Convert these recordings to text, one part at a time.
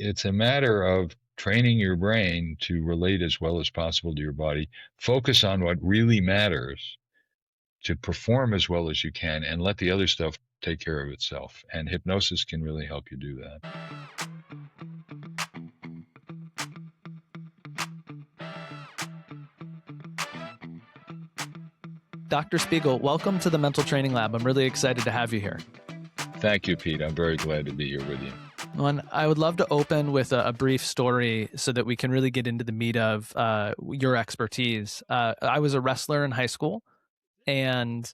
it's a matter of training your brain to relate as well as possible to your body. Focus on what really matters to perform as well as you can, and let the other stuff take care of itself. And hypnosis can really help you do that. Dr. Spiegel, welcome to the Mental Training Lab. I'm really excited to have you here. Thank you, Pete. I'm very glad to be here with you. And I would love to open with a brief story so that we can really get into the meat of your expertise. I was a wrestler in high school, and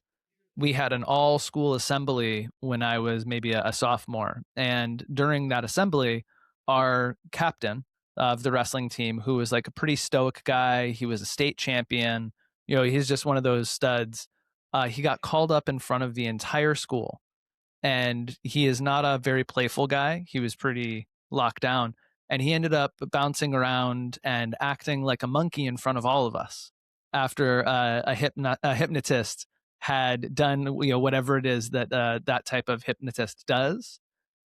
we had an all-school assembly when I was maybe a sophomore. And during that assembly, our captain of the wrestling team, who was like a pretty stoic guy, he was a state champion, he's just one of those studs. He got called up in front of the entire school. And he is not a very playful guy. He was pretty locked down. And he ended up bouncing around and acting like a monkey in front of all of us after a hypnotist had done whatever it is that that type of hypnotist does.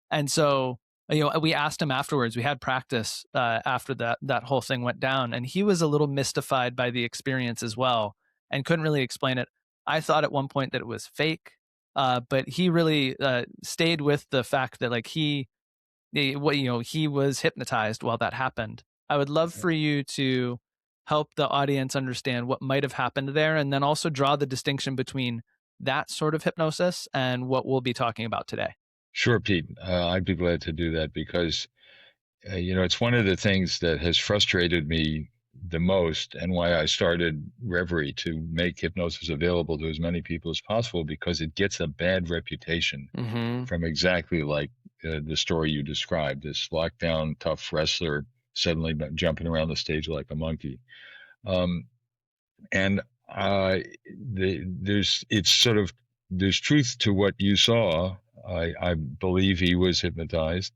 And so we asked him afterwards. We had practice after that whole thing went down, and he was a little mystified by the experience as well and couldn't really explain it. I thought at one point that it was fake, but he really stayed with the fact that he was hypnotized while that happened. I would love for you to help the audience understand what might have happened there, and then also draw the distinction between that sort of hypnosis and what we'll be talking about today. Sure, Pete. I'd be glad to do that because, it's one of the things that has frustrated me the most, and why I started Reverie, to make hypnosis available to as many people as possible, because it gets a bad reputation from exactly like the story you described, this lockdown, tough wrestler suddenly jumping around the stage like a monkey. And there's truth to what you saw. I believe he was hypnotized,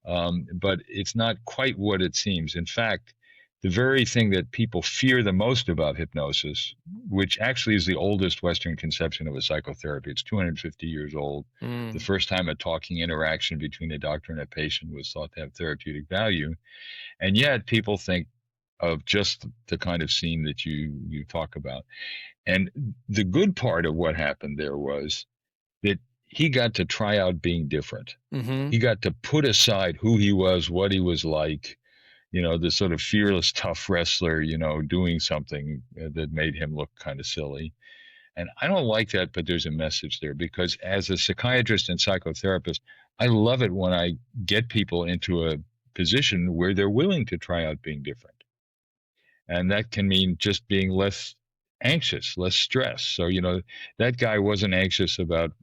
but it's not quite what it seems. In fact, the very thing that people fear the most about hypnosis, which actually is the oldest Western conception of a psychotherapy, it's 250 years old. The first time a talking interaction between a doctor and a patient was thought to have therapeutic value. And yet people think of just the kind of scene that you talk about. And the good part of what happened there was that he got to try out being different. He got to put aside who he was, what he was like, the sort of fearless, tough wrestler, doing something that made him look kind of silly. And I don't like that, but there's a message there, because as a psychiatrist and psychotherapist, I love it when I get people into a position where they're willing to try out being different. And that can mean just being less anxious, less stressed. So, that guy wasn't anxious about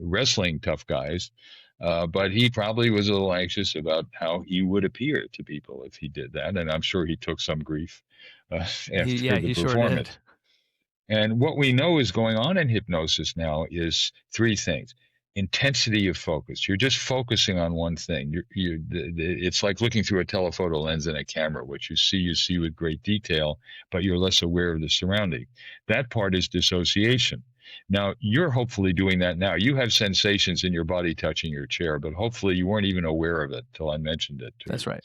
wrestling tough guys, but he probably was a little anxious about how he would appear to people if he did that. And I'm sure he took some grief after the performance. Sure did. And what we know is going on in hypnosis now is three things. Intensity of focus. You're just focusing on one thing. It's like looking through a telephoto lens in a camera. What you see with great detail, but you're less aware of the surrounding. That part is dissociation. Now, you're hopefully doing that now. You have sensations in your body touching your chair, but hopefully you weren't even aware of it till I mentioned it. That's right.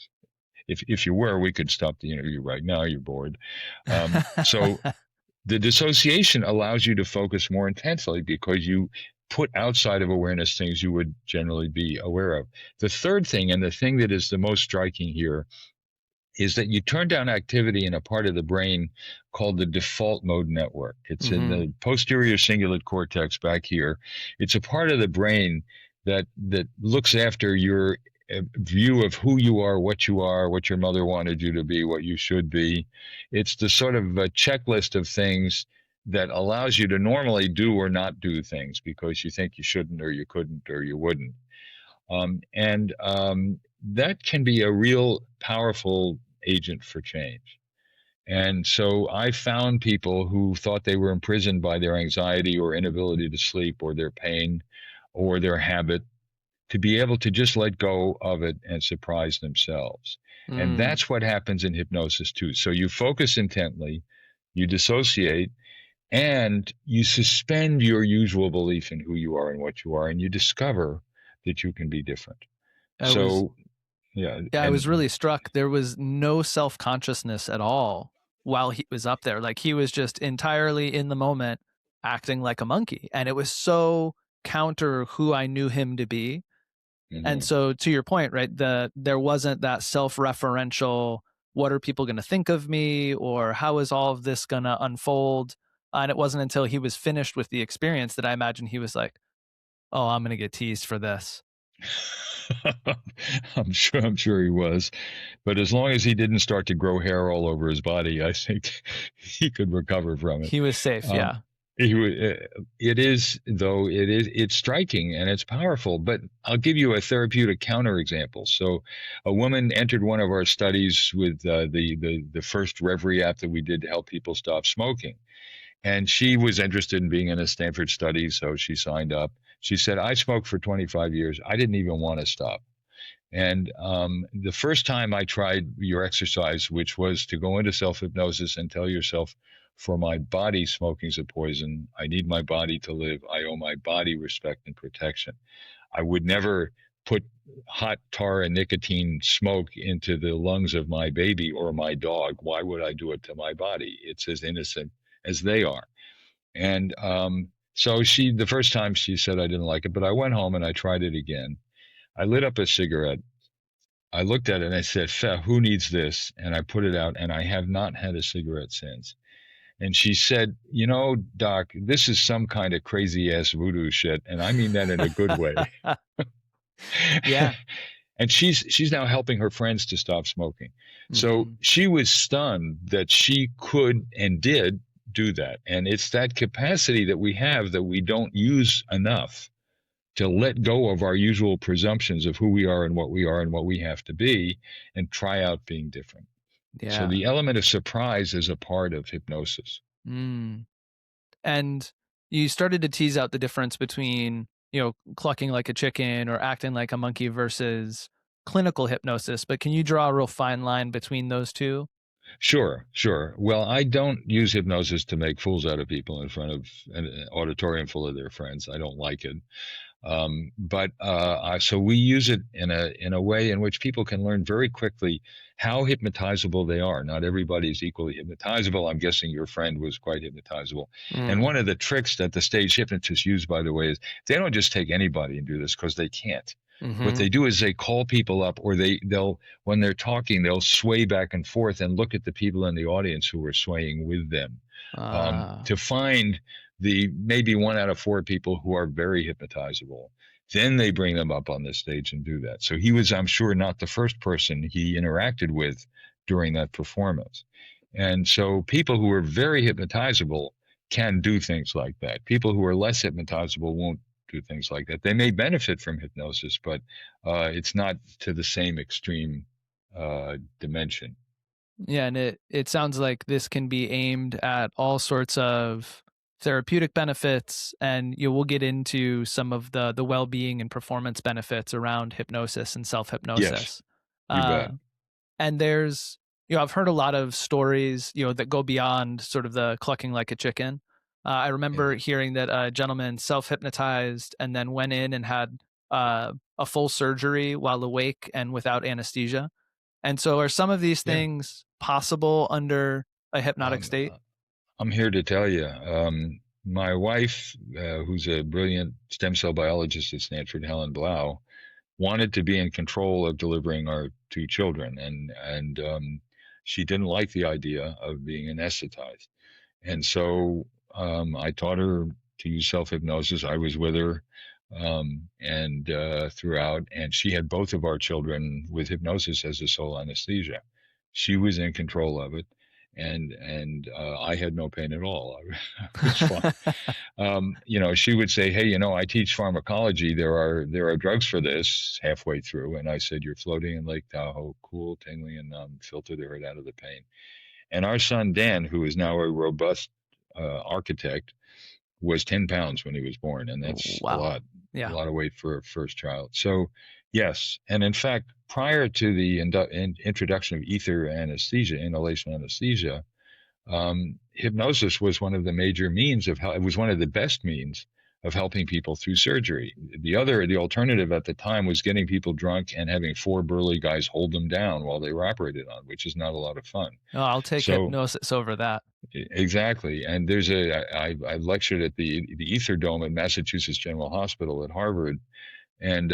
If you were, we could stop the interview right now. You're bored. So the dissociation allows you to focus more intensely, because you put outside of awareness things you would generally be aware of. The third thing, and the thing that is the most striking here, is that you turn down activity in a part of the brain called the default mode network. It's in the posterior cingulate cortex back here. It's a part of the brain that looks after your view of who you are, what your mother wanted you to be, what you should be. It's the sort of a checklist of things that allows you to normally do or not do things because you think you shouldn't, or you couldn't, or you wouldn't. That can be a real powerful agent for change. And so I found people who thought they were imprisoned by their anxiety or inability to sleep or their pain or their habit, to be able to just let go of it and surprise themselves. And that's what happens in hypnosis too. So you focus intently, you dissociate, and you suspend your usual belief in who you are and what you are, and you discover that you can be different. Yeah, Yeah, I was and really struck. There was no self consciousness at all while he was up there. Like he was just entirely in the moment, acting like a monkey. And it was so counter who I knew him to be. And mhm. so to your point, right, there wasn't that self-referential, what are people going to think of me, or how is all of this going to unfold? And it wasn't until he was finished with the experience that I imagine he was like, oh, I'm going to get teased for this. I'm sure he was, but as long as he didn't start to grow hair all over his body, I think he could recover from it. He was safe. Um, Yeah. it is though it's striking and it's powerful. But I'll give you a therapeutic counterexample. So, a woman entered one of our studies with the first Reverie app that we did to help people stop smoking, and she was interested in being in a Stanford study, so she signed up. She said, "I smoked for 25 years. I didn't even want to stop." And the first time I tried your exercise, which was to go into self hypnosis and tell yourself, for my body, smoking's a poison. I need my body to live. I owe my body respect and protection. I would never put hot tar and nicotine smoke into the lungs of my baby or my dog. Why would I do it to my body? It's as innocent as they are. And so the first time she said I didn't like it, but I went home and I tried it again. I lit up a cigarette. I looked at it and I said, who needs this? And I put it out and I have not had a cigarette since. And she said, Doc, this is some kind of crazy ass voodoo shit. And I mean that in a good way. Yeah. And she's now helping her friends to stop smoking. So Hmm. she was stunned that she could and did do that. And it's that capacity that we have that we don't use enough to let go of our usual presumptions of who we are and what we are and what we have to be and try out being different. So Yeah. the element of surprise is a part of hypnosis. Mm. And you started to tease out the difference between, clucking like a chicken or acting like a monkey versus clinical hypnosis, but can you draw a real fine line between those two? Sure, sure. Well, I don't use hypnosis to make fools out of people in front of an auditorium full of their friends. I don't like it. So we use it in a way in which people can learn very quickly how hypnotizable they are. Not everybody is equally hypnotizable. I'm guessing your friend was quite hypnotizable. And Mm. one of the tricks that the stage hypnotists use, by the way, is they don't just take anybody and do this because they can't. What Hmm. they do is they call people up, or they'll when they're talking, they'll sway back and forth and look at the people in the audience who are swaying with them, Ah. to find the maybe 1 out of 4 people who are very hypnotizable. Then they bring them up on the stage and do that. So he was, I'm sure, not the first person he interacted with during that performance. And so people who are very hypnotizable can do things like that. People who are less hypnotizable won't do things like that. They may benefit from hypnosis, but it's not to the same extreme dimension. Yeah, and it sounds like this can be aimed at all sorts of therapeutic benefits, and we'll get into some of the well-being and performance benefits around hypnosis and Yes, self-hypnosis. you Uh, bet. and there's, I've heard a lot of stories, that go beyond sort of the clucking like a chicken. I remember Yeah. hearing that a gentleman self-hypnotized and then went in and had a full surgery while awake and without anesthesia. And so are some of these Yeah. things possible under a hypnotic Um, state? I'm here to tell you. My wife, who's a brilliant stem cell biologist at Stanford, Helen Blau, wanted to be in control of delivering our 2 children, and she didn't like the idea of being anesthetized. And so I taught her to use self hypnosis. I was with her and throughout, and she had both of our children with hypnosis as a sole anesthesia. She was in control of it, and I had no pain at all. I was fine. She would say, "Hey, I teach pharmacology. There are drugs for this." Halfway through, and I said, "You're floating in Lake Tahoe, cool, tingling, and numb. Filter the hurt out of the pain." And our son Dan, who is now a robust architect, was 10 pounds when he was born, and that's Wow. a Yeah. lot of weight for a first child. So, yes, and in fact, prior to the introduction of ether anesthesia, inhalation anesthesia, hypnosis was one of the major means of how it was one of the best means of helping people through surgery. The alternative at the time was getting people drunk and having four burly guys hold them down while they were operated on, which is not a lot of fun. Oh, I'll take So hypnosis over that. exactly, and I lectured at the Ether Dome at Massachusetts General Hospital at Harvard, and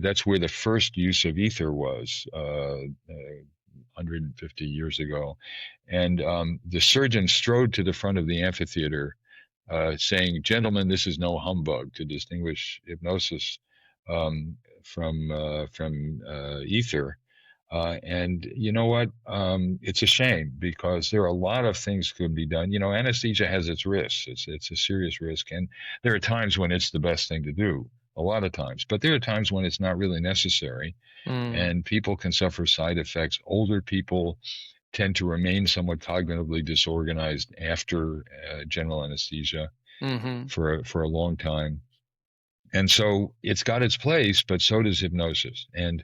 that's where the first use of ether was 150 years ago, and the surgeon strode to the front of the amphitheater, saying, "Gentlemen, this is no humbug," to distinguish hypnosis um, from ether. And you know what? It's a shame because there are a lot of things could be done. You know, anesthesia has its risks. It's a serious risk, and there are times when it's the best thing to do. A lot of times, but there are times when it's not really necessary, Mm, and people can suffer side effects. Older people tend to remain somewhat cognitively disorganized after general anesthesia mm-hmm. for a long time, and so it's got its place, but so does hypnosis. And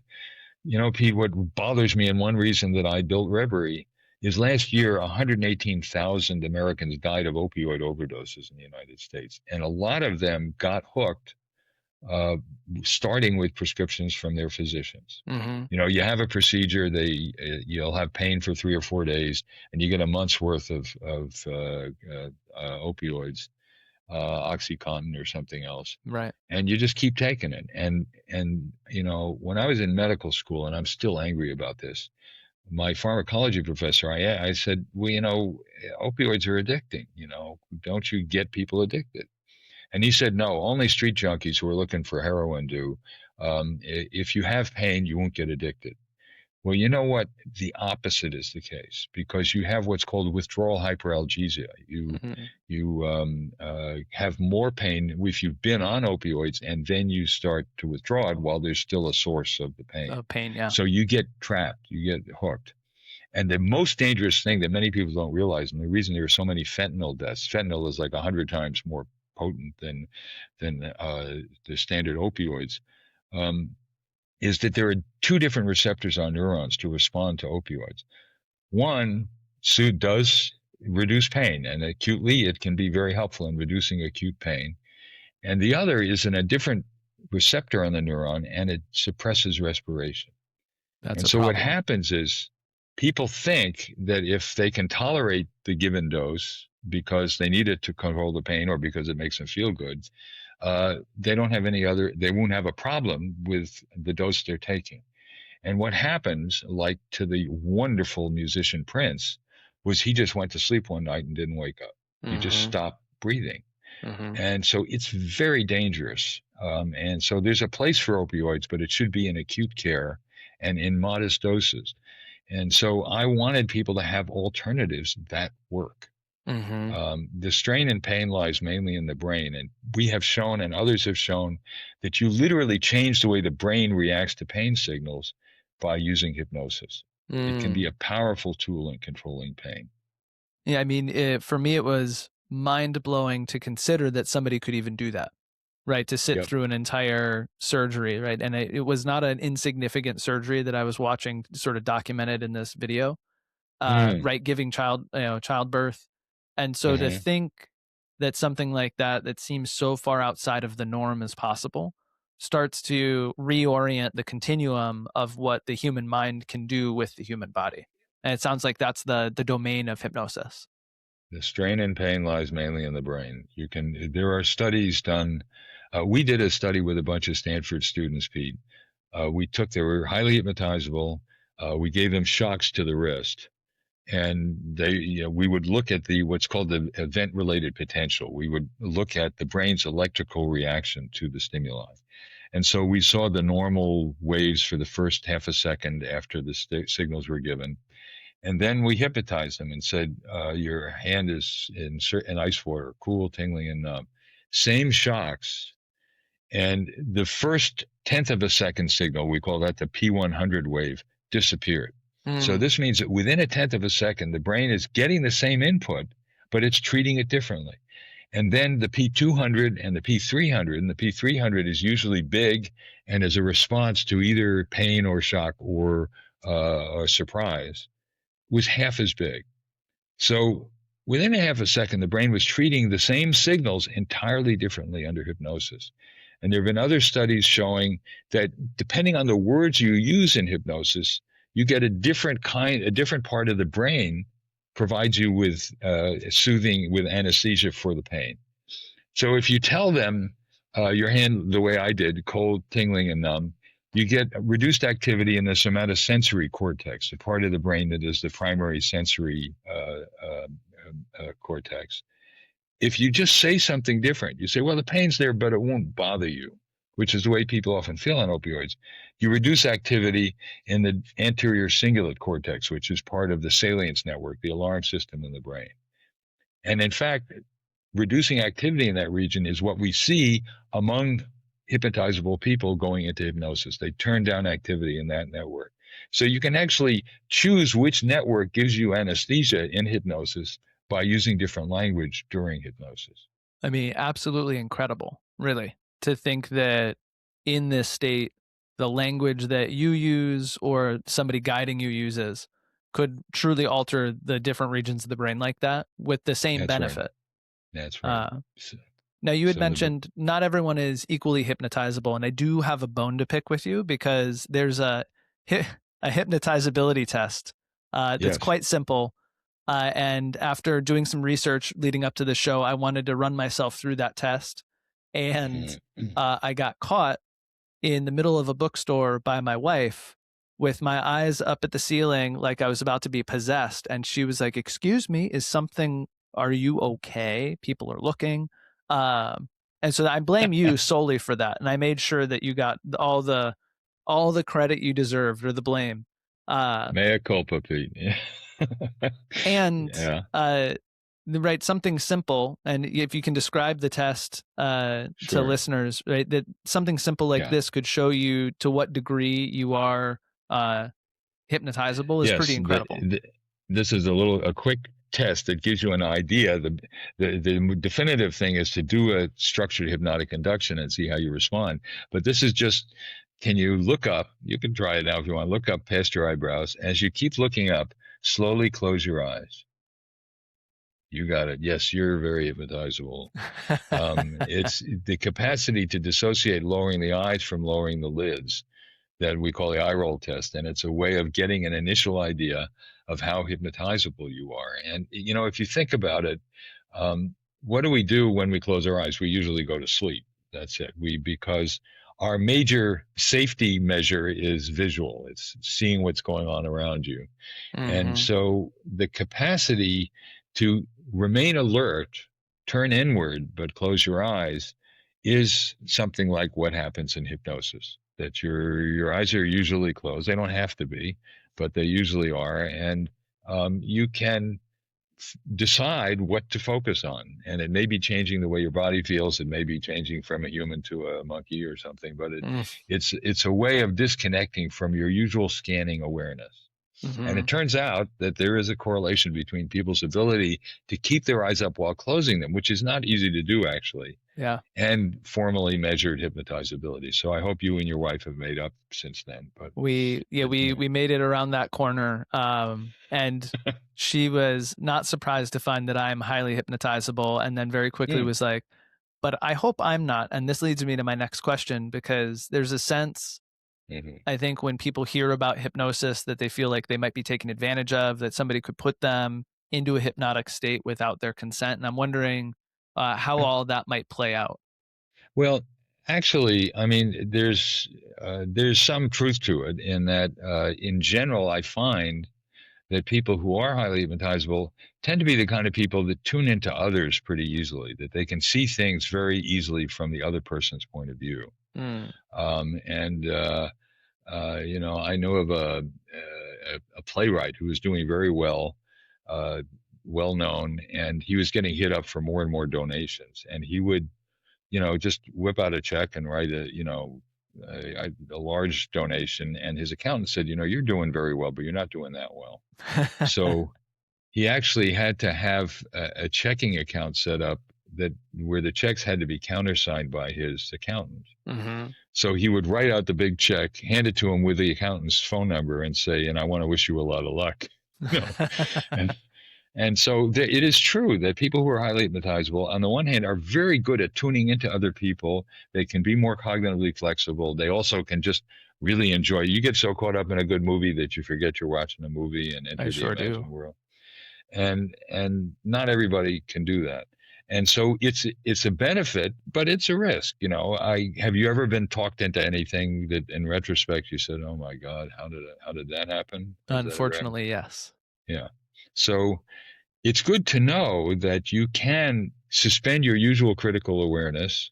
you know, Pete, what bothers me, and one reason that I built Reverie, is last year 118,000 Americans died of opioid overdoses in the United States. And a lot of them got hooked, uh, starting with prescriptions from their physicians. Mm-hmm. You know, you have a procedure, you'll have pain for 3 or 4 days, and you get a month's worth of opioids, OxyContin or something else, Right. and you just keep taking it. And you know, when I was in medical school, and I'm still angry about this, my pharmacology professor, I said, well, you know, opioids are addicting. You know, don't you get people addicted? And he said, no, only street junkies who are looking for heroin do. If you have pain, you won't get addicted. Well, you know what? The opposite is the case because you have what's called withdrawal hyperalgesia. Mm-hmm. You have more pain if you've been on opioids, and then you start to withdraw it while there's still a source of the pain. Oh, pain. Yeah. So you get trapped, you get hooked. And the most dangerous thing that many people don't realize, and the reason there are so many fentanyl deaths, fentanyl is like 100 times more potent than the standard opioids. Um, is that there are two different receptors on neurons to respond to opioids. One does reduce pain, and acutely it can be very helpful in reducing acute pain. And the other is in a different receptor on the neuron, and it suppresses respiration. That's And a so what problem. happens is people think that if they can tolerate the given dose because they need it to control the pain or because it makes them feel good, they won't have a problem with the dose they're taking. And what happens, like to the wonderful musician Prince, was he just went to sleep one night and didn't wake up. He just Mm-hmm. stopped breathing. Mm-hmm. And so it's very dangerous. And so there's a place for opioids, but it should be in acute care and in modest doses. And so I wanted people to have alternatives that work. Mm-hmm. The strain and pain lies mainly in the brain. And we have shown, and others have shown, that you literally change the way the brain reacts to pain signals by using hypnosis. It can be Mm. a powerful tool in controlling pain. Yeah. I mean, for me, it was mind blowing to consider that somebody could even do that. Right, to sit Yep. through an entire surgery, right? And it was not an insignificant surgery that I was watching sort of documented in this video, Mm. right, giving childbirth. And so to Uh-huh. think that something like that that seems so far outside of the norm as possible starts to reorient the continuum of what the human mind can do with the human body. And it sounds like that's the domain of hypnosis. The strain and pain lies mainly in the brain. There are studies done. We did a study with a bunch of Stanford students, Pete. They were highly hypnotizable. We gave them shocks to the wrist, and we would look at what's called the event-related potential. We would look at the brain's electrical reaction to the stimuli. And so we saw the normal waves for the first half a second after the signals were given. And then we hypnotized them and said, your hand is in ice water, cool, tingling, and numb. Same shocks. And the first tenth of a second signal, we call that the P100 wave, disappeared. So Mm, this means that within a tenth of a second, the brain is getting the same input, but it's treating it differently. And then the P200 and the P300, and the P300 is usually big and is a response to either pain or shock or surprise, was half as big. So Within a half a second, the brain was treating the same signals entirely differently under hypnosis. And there have been other studies showing that depending on the words you use in hypnosis, you get a different part of the brain provides you with soothing, with anesthesia for the pain. So if you tell them your hand the way I did, cold, tingling, and numb, you get reduced activity in the somatosensory cortex, the part of the brain that is the primary sensory cortex. If you just say something different, you say, well, the pain's there, but it won't bother you, which is the way people often feel on opioids. You reduce activity in the anterior cingulate cortex, which is part of the salience network, the alarm system in the brain. And in fact, reducing activity in that region is what we see among hypnotizable people going into hypnosis. They turn down activity in that network. So you can actually choose which network gives you anesthesia in hypnosis by using different language during hypnosis. I mean, absolutely incredible, really, to think that in this state, the language that you use or somebody guiding you uses could truly alter the different regions of the brain like that with the same That's right. benefit. That's right. So, Now, you had so mentioned not everyone is equally hypnotizable, and I do have a bone to pick with you because there's a hypnotizability test that's yes. quite simple. And after doing some research leading up to the show, I wanted to run myself through that test. And I got caught in the middle of a bookstore by my wife with my eyes up at the ceiling like I was about to be possessed. And she was like, "Excuse me, are you okay? People are looking." And so I blame you solely for that. And I made sure that you got all the credit you deserved or the blame. Mea culpa, Pete. And yeah. right, something simple, and if you can describe the test to Sure. listeners, right, that something simple like Yeah. this could show you to what degree you are hypnotizable is pretty Yes. incredible. This is a quick test that gives you an idea. The definitive thing is to do a structured hypnotic induction and see how you respond. But this is just, can you look up? You can try it now if you want. Look up past your eyebrows. As you keep looking up, slowly close your eyes. You got it. Yes, you're very hypnotizable. It's the capacity to dissociate, lowering the eyes from lowering the lids, that we call the eye roll test. And it's a way of getting an initial idea of how hypnotizable you are. And, if you think about it, what do we do when we close our eyes? We usually go to sleep. That's it. Because our major safety measure is visual. It's seeing what's going on around you. And so the capacity to remain alert, turn inward, but close your eyes is something like what happens in hypnosis, that your eyes are usually closed. They don't have to be, but they usually are. And you can decide what to focus on. And it may be changing the way your body feels. It may be changing from a human to a monkey or something, but it's a way of disconnecting from your usual scanning awareness. And it turns out that there is a correlation between people's ability to keep their eyes up while closing them, which is not easy to do, actually. Yeah. And formally measured hypnotizability. So I hope you and your wife have made up since then. But we made it around that corner. And she was not surprised to find that I'm highly hypnotizable, and then very quickly was like, but I hope I'm not. And this leads me to my next question, because there's a sense, I think, when people hear about hypnosis that they feel like they might be taken advantage of, that somebody could put them into a hypnotic state without their consent. And I'm wondering how all that might play out. Well, actually, I mean, there's some truth to it in that, in general, I find that people who are highly hypnotizable tend to be the kind of people that tune into others pretty easily, that they can see things very easily from the other person's point of view. I know of a playwright who was doing very well, well known, and he was getting hit up for more and more donations, and he would, just whip out a check and write a large donation, and his accountant said, you're doing very well, but you're not doing that well. So he actually had to have a checking account set up where the checks had to be countersigned by his accountant. So he would write out the big check, hand it to him with the accountant's phone number, and say, "And I want to wish you a lot of luck." And so it is true that people who are highly hypnotizable, on the one hand, are very good at tuning into other people. They can be more cognitively flexible. They also can just really enjoy. You get so caught up in a good movie that you forget you're watching a movie and I enter the sure do. imagined world. And not everybody can do that. And so it's a benefit, but it's a risk. I have you ever been talked into anything that, in retrospect, you said, "Oh my God, how did that happen?" Has that ever happened? Unfortunately, yes. Yeah. So it's good to know that you can suspend your usual critical awareness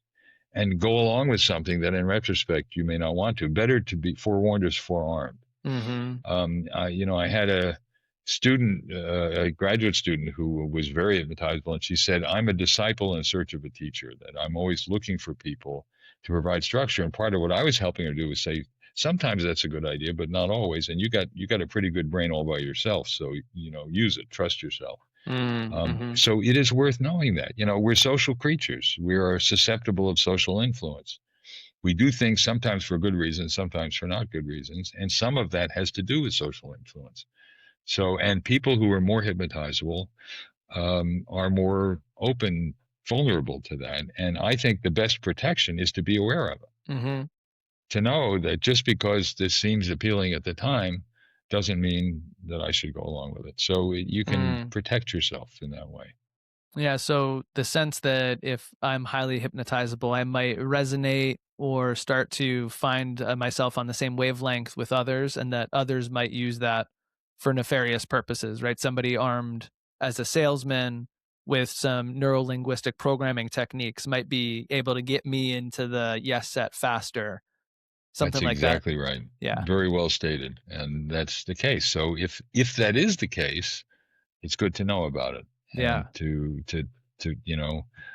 and go along with something that, in retrospect, you may not want to. Better to be forewarned is forearmed. Mm-hmm. I had a student, a graduate student, who was very hypnotizable, and she said, "I'm a disciple in search of a teacher. That I'm always looking for people to provide structure." And part of what I was helping her do was say, sometimes that's a good idea, but not always. And you got a pretty good brain all by yourself, so use it. Trust yourself. Mm-hmm. So it is worth knowing that we're social creatures. We are susceptible of social influence. We do things sometimes for good reasons, sometimes for not good reasons, and some of that has to do with social influence. So, and people who are more hypnotizable are more open, vulnerable to that. And I think the best protection is to be aware of it, Mm-hmm. to know that just because this seems appealing at the time doesn't mean that I should go along with it. So you can Mm. protect yourself in that way. Yeah, so the sense that if I'm highly hypnotizable, I might resonate or start to find myself on the same wavelength with others, and that others might use that for nefarious purposes, right? Somebody armed as a salesman with some neurolinguistic programming techniques might be able to get me into the yes set faster, That's something like that. exactly right. Yeah, Very well stated. And that's the case. So if that is the case, it's good to know about it and yeah, to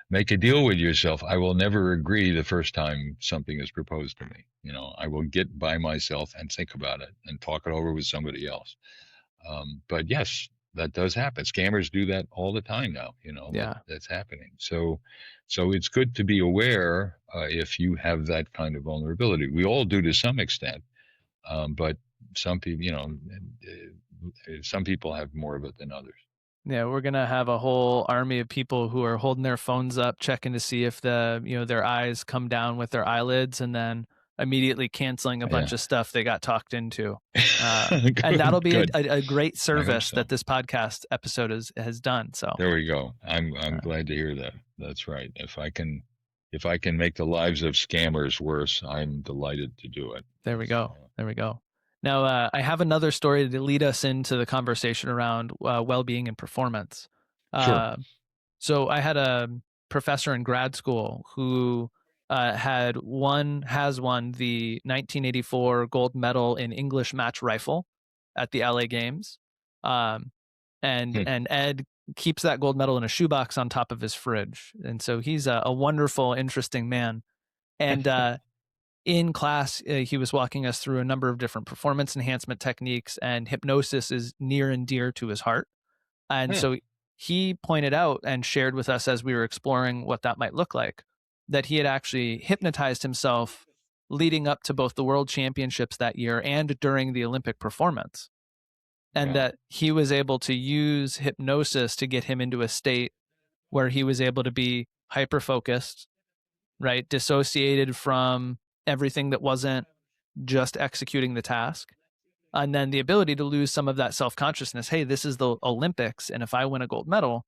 make a deal with yourself. I will never agree the first time something is proposed to me. I will get by myself and think about it and talk it over with somebody else. But yes, that does happen. Scammers do that all the time now. yeah. That's happening. So it's good to be aware if you have that kind of vulnerability. We all do to some extent, but some people, some people have more of it than others. Yeah, we're gonna have a whole army of people who are holding their phones up, checking to see if their eyes come down with their eyelids, and then immediately canceling a bunch Yeah. of stuff they got talked into. And that'll Good, be good. a great I hope service that so. this podcast episode has done. So There we go. I'm uh, glad to hear that. That's right. If I can make the lives of scammers worse, I'm delighted to do it. there we go. So, There we go. Now, I have another story to lead us into the conversation around well-being and performance. sure. Uh, So I had a professor in grad school who has won the 1984 gold medal in English match rifle at the LA Games, um, and Hmm. and Ed keeps that gold medal in a shoebox on top of his fridge, and so he's a wonderful, interesting man. And in class, he was walking us through a number of different performance enhancement techniques, and hypnosis is near and dear to his heart. And Hmm. so he pointed out and shared with us as we were exploring what that might look like that he had actually hypnotized himself leading up to both the world championships that year and during the Olympic performance. And Yeah. that he was able to use hypnosis to get him into a state where he was able to be hyper focused, right? Dissociated from everything that wasn't just executing the task. And then the ability to lose some of that self consciousness. Hey, this is the Olympics. And if I win a gold medal,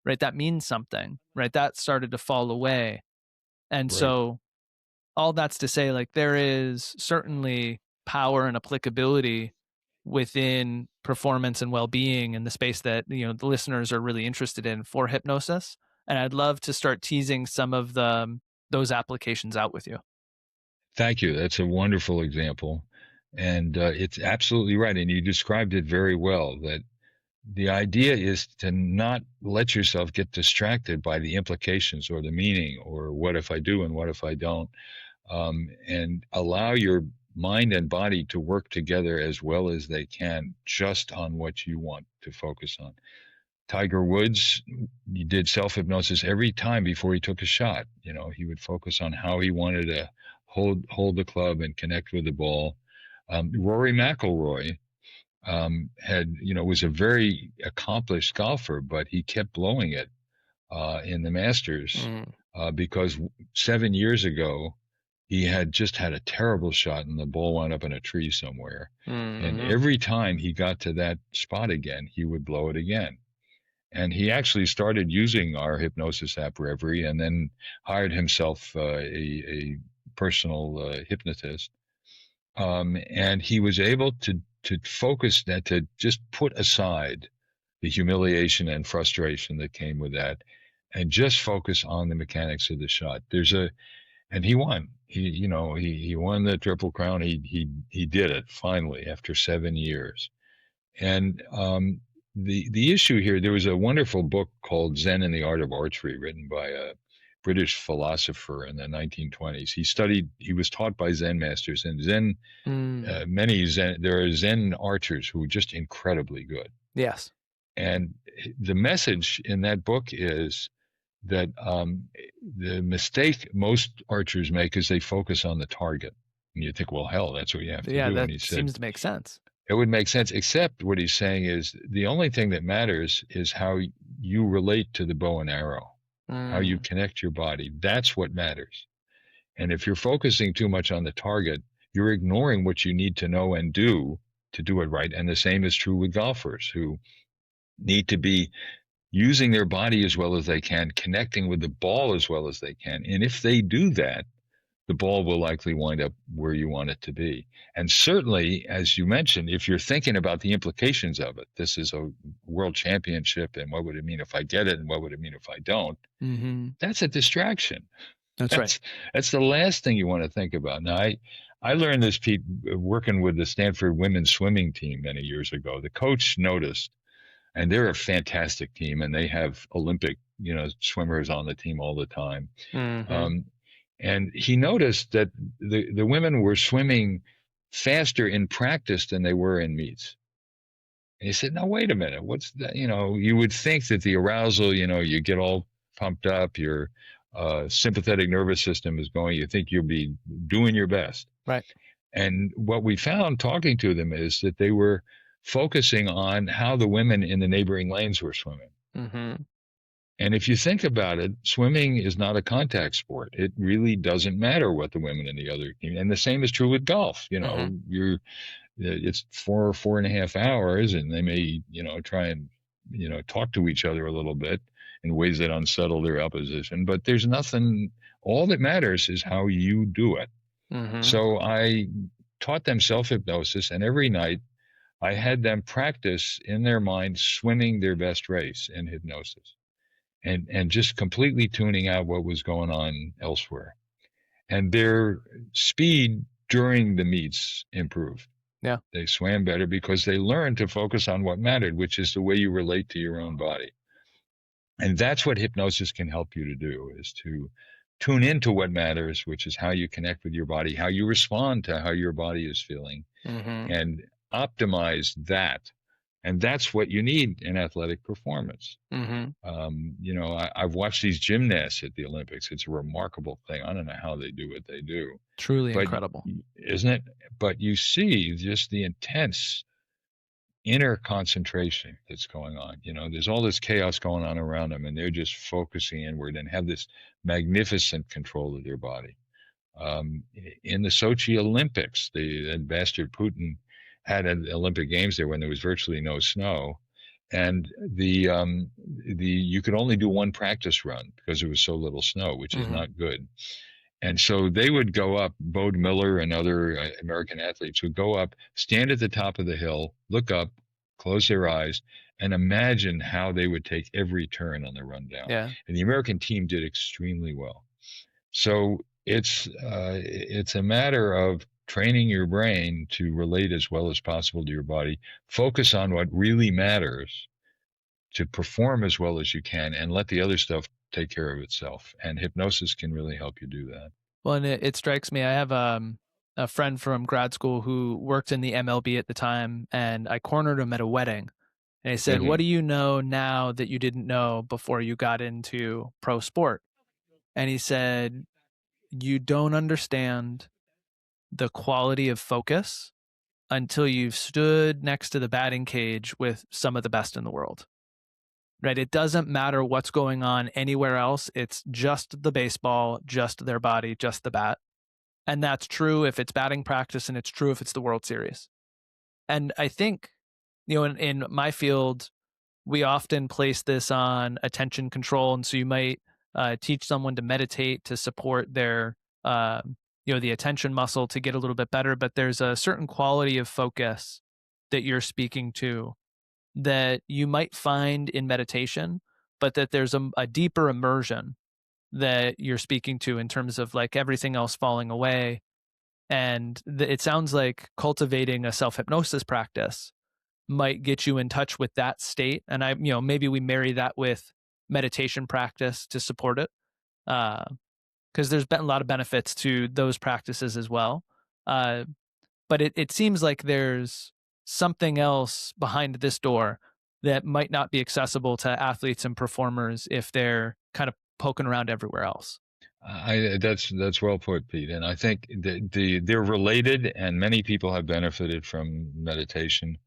right, that means something, right? That started to fall away. And Right. so all that's to say, like, there is certainly power and applicability within performance and well-being in the space that the listeners are really interested in for hypnosis, and I'd love to start teasing some of those applications out with you. Thank you. That's a wonderful example, and it's absolutely right. And you described it very well. That the idea is to not let yourself get distracted by the implications or the meaning or what if I do and what if I don't, and allow your mind and body to work together as well as they can just on what you want to focus on. Tiger Woods, he did self hypnosis every time before he took a shot. He would focus on how he wanted to hold the club and connect with the ball. Rory McIlroy had, was a very accomplished golfer, but he kept blowing it in the Masters Mm. because 7 years ago he had just had a terrible shot and the ball wound up in a tree somewhere. And Mm-hmm. every time he got to that spot again, he would blow it again. And he actually started using our hypnosis app Reverie, and then hired himself a personal hypnotist. And he was able to focus that, to just put aside the humiliation and frustration that came with that, and just focus on the mechanics of the shot. And he won. He won the Triple Crown. He did it finally after 7 years. And the issue here, there was a wonderful book called Zen and the Art of Archery, written by a British philosopher in the 1920s. He was taught by Zen masters, and Mm. there are Zen archers who are just incredibly good. Yes. And the message in that book is that the mistake most archers make is they focus on the target. And you think, well, hell, that's what you have to Yeah, do. And that he said, seems to make sense. it would make sense, except what he's saying is the only thing that matters is how you relate to the bow and arrow, how you Mm. connect your body. That's what matters. And if you're focusing too much on the target, you're ignoring what you need to know and do to do it right. And the same is true with golfers who need to be using their body as well as they can, connecting with the ball as well as they can. And if they do that, the ball will likely wind up where you want it to be. And certainly, as you mentioned, if you're thinking about the implications of it, this is a world championship, and what would it mean if I get it, and what would it mean if I don't? Mm-hmm. That's a distraction. That's right. That's the last thing you want to think about. Now, I learned this, Pete, working with the Stanford women's swimming team many years ago. The coach noticed, and they're a fantastic team, and they have Olympic, swimmers on the team all the time. Mm-hmm. Um, and he noticed that the women were swimming faster in practice than they were in meets. And he said, "No, wait a minute. What's that? You would think that the arousal, you get all pumped up, your sympathetic nervous system is going. You think you'll be doing your best." Right. And what we found talking to them is that they were focusing on how the women in the neighboring lanes were swimming. Mm-hmm. And if you think about it, swimming is not a contact sport. It really doesn't matter what the women in the other team. And the same is true with golf. Mm-hmm. It's 4.5 hours, and they may, try and, talk to each other a little bit in ways that unsettle their opposition. But there's nothing. All that matters is how you do it. Mm-hmm. So I taught them self hypnosis, and every night I had them practice in their mind swimming their best race in hypnosis, and just completely tuning out what was going on elsewhere. And their speed during the meets improved. Yeah. They swam better because they learned to focus on what mattered, which is the way you relate to your own body. And that's what hypnosis can help you to do, is to tune into what matters, which is how you connect with your body, how you respond to how your body is feeling, Mm-hmm. and optimize that. And that's what you need in athletic performance. Mm-hmm. I've watched these gymnasts at the Olympics. It's a remarkable thing. I don't know how they do what they do, Truly but incredible. isn't it? But you see just the intense inner concentration that's going on. There's all this chaos going on around them, and they're just focusing inward and have this magnificent control of their body. In the Sochi Olympics, the bastard Putin had an Olympic Games there when there was virtually no snow, and the you could only do one practice run because there was so little snow, which is Mm-hmm. not good. And so they would go up. Bode Miller and other American athletes would go up, stand at the top of the hill, look up, close their eyes, and imagine how they would take every turn on the rundown. Yeah. And the American team did extremely well. So it's a matter of training your brain to relate as well as possible to your body. Focus on what really matters to perform as well as you can, and let the other stuff take care of itself. And hypnosis can really help you do that. Well, and it strikes me. I have a friend from grad school who worked in the MLB at the time, and I cornered him at a wedding. And he said, "What Mm-hmm. do you know now that you didn't know before you got into pro sport?" And he said, "You don't understand the quality of focus until you've stood next to the batting cage with some of the best in the world, right? It doesn't matter what's going on anywhere else. It's just the baseball, just their body, just the bat. And that's true if it's batting practice, and it's true if it's the World Series. And I think, in my field, we often place this on attention control. And so you might teach someone to meditate to support their, the attention muscle to get a little bit better. But there's a certain quality of focus that you're speaking to that you might find in meditation, but that there's a deeper immersion that you're speaking to in terms of like everything else falling away. And it sounds like cultivating a self hypnosis practice might get you in touch with that state. And maybe we marry that with meditation practice to support it. Because there's been a lot of benefits to those practices as well. But it seems like there's something else behind this door that might not be accessible to athletes and performers if they're kind of poking around everywhere else. That's well put, Pete. And I think they're related, and many people have benefited from meditation.